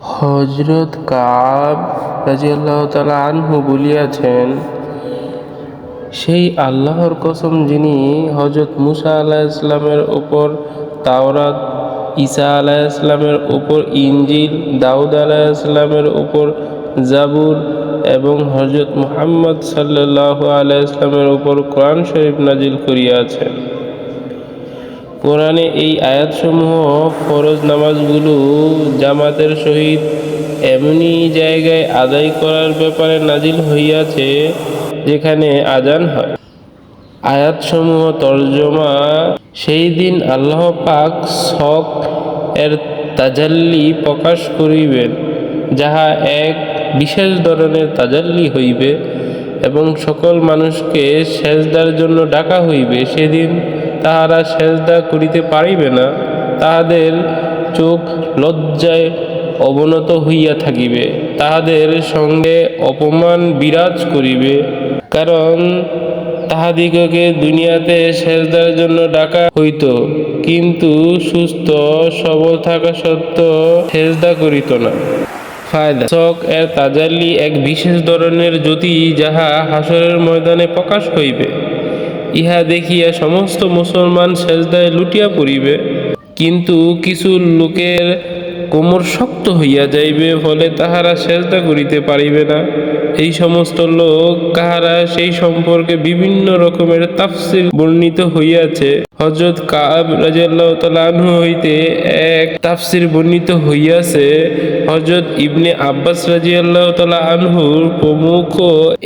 হযরত কাব রাদিয়াল্লাহু তাআলা আনহু বলিয়াছেন, সেই আল্লাহর কসম যিনি হযরত মুসা আলাইহিসসালামের উপর তাওরাত, ঈসা আলাইহিসসালামের উপর ইনজিল, দাউদ আলাইহিসসালামের উপর জাবুর এবং হযরত মুহাম্মদ সাল্লাল্লাহু আলাইহি ওয়াসাল্লামের উপর কোরআন শরীফ নাজিল করিয়াছেন। কোরআনে এই আয়াতসমূহ ফরজ নামাজগুলো জামাতের সহিত এমনি জায়গায় আদায় করার ব্যাপারে নাজিল হইয়াছে যেখানে আজান হয়। আয়াতসমূহ তর্জমা: সেই দিন আল্লাহ পাক শক এর তাজাল্লি প্রকাশ করিবেন, যাহা এক বিশেষ ধরনের তাজাল্লি হইবে, এবং সকল মানুষকে সেজদার জন্য ডাকা হইবে। সেদিন তাহারা সেজদা করিতে পারিবে না, তাহাদের চোখ লজ্জায় অবনত হইয়া থাকিবে, তাহাদের সঙ্গে অপমান বিরাজ করিবে, কারণ তাহাদিগকে দুনিয়াতে সেজদার জন্য ডাকা হইত, কিন্তু সুস্থ সবল থাকা সত্ত্বেও সেজদা করিত না। ফায়দা: শক এর তাজাল্লি এক বিশেষ ধরনের জ্যোতি, যাহা হাসরের ময়দানে প্রকাশ হইবে। ইহা দেখিয়া সমস্ত মুসলমান সেজদায় লুটিয়া পড়িবে, কিন্তু কিছু লোকের কোমর শক্ত হইয়া যাইবে, ফলে তাহারা সেজদা করিতে পারিবে না। এই সমস্ত লোক কাহারা, সেই সম্পর্কে বিভিন্ন রকমের তাফসীর বর্ণিত হইয়াছে। হযরত কাব রাদিয়াল্লাহু তাআলা আনহু হইতে এক তাফসীর বর্ণিত হইয়াছে। হযরত ইবনে আব্বাস রাদিয়াল্লাহু তাআলা আনহুর প্রমুখ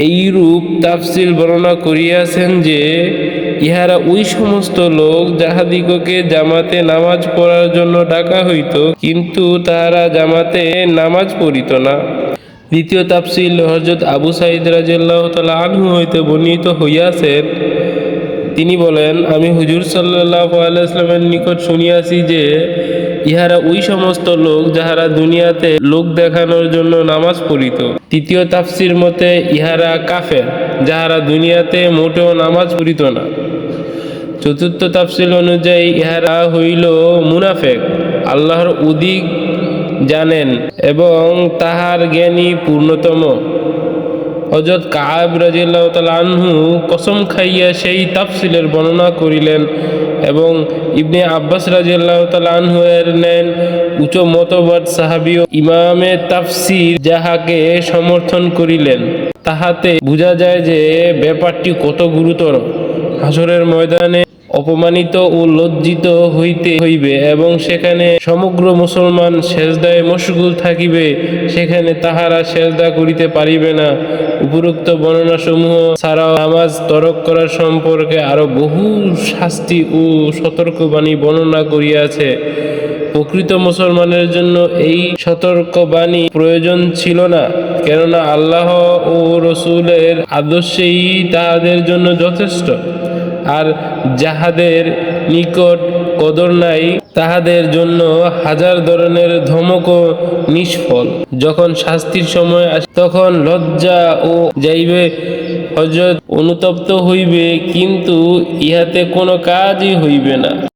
এইরূপ তাফসীর বর্ণনা করিয়াছেন যে, ইহারা ওই সমস্ত লোক যাহাদিগকে জামাতে নামাজ পড়ার জন্য ডাকা হইত, কিন্তু তাহারা জামাতে নামাজ পড়িত না। দ্বিতীয় তাফসীর হযরত আবু সাঈদ রাদিয়াল্লাহু তাআলা আনহু হইতে বর্ণিত হইয়াছে। তিনি বলেন, আমি হুজুর সাল্লাল্লাহু আলাইহি ওয়াসাল্লামের নিকট শুনিয়াছি যে, ইহারা ওই সমস্ত লোক যাহারা দুনিয়াতে লোক দেখানোর জন্য নামাজ পড়িত। তৃতীয় তাফসীর মতে ইহারা কাফের, যাহারা দুনিয়াতে মোটেও নামাজ পড়িত না। চতুর্থ তাফসীর অনুযায়ী ইহারা হইল মুনাফিক, আল্লাহর অধিক জানেন এবং তাহার জ্ঞানী পূর্ণতম। হযরত কাব রাদিয়াল্লাহু তাআলা আনহু কসম খাইয়া সেই তাফসীরের বর্ণনা করিলেন এবং ইবনে আব্বাস রাদিয়াল্লাহু তাআলা আনহু এর নেন উচ্চ মতবাদ সাহাবী ও ইমামে তাফসীর যাহাকে সমর্থন করিলেন। তাহাতে বুঝা যায় যে ব্যাপারটি কত গুরুতর। হাসরের ময়দানে অপমানিত ও লজ্জিত হইতে হইবে এবং সেখানে সমগ্র মুসলমান সেজদায় মশগুল থাকিবে, সেখানে তাহারা সেজদা করিতে পারিবে না। উপরোক্ত বর্ণনাসমূহ ছাড়াও নামাজ তরক করার সম্পর্কে আরো বহু শাস্তি ও সতর্কবাণী বর্ণনা করিয়াছে। প্রকৃত মুসলমানের জন্য এই সতর্কবাণী প্রয়োজন ছিল না, কেননা আল্লাহ ও রাসূলের আদর্শেই তাহাদের জন্য যথেষ্ট। আর যাহাদের নিকট কদর নাই, তাহাদের জন্য হাজার ধরনের ধমকও নিষ্ফল। যখন শাস্তির সময় আসে, তখন লজ্জা ও যাইবে, হযরত অনুতপ্ত হইবে, কিন্তু ইহাতে কোনো কাজই হইবে না।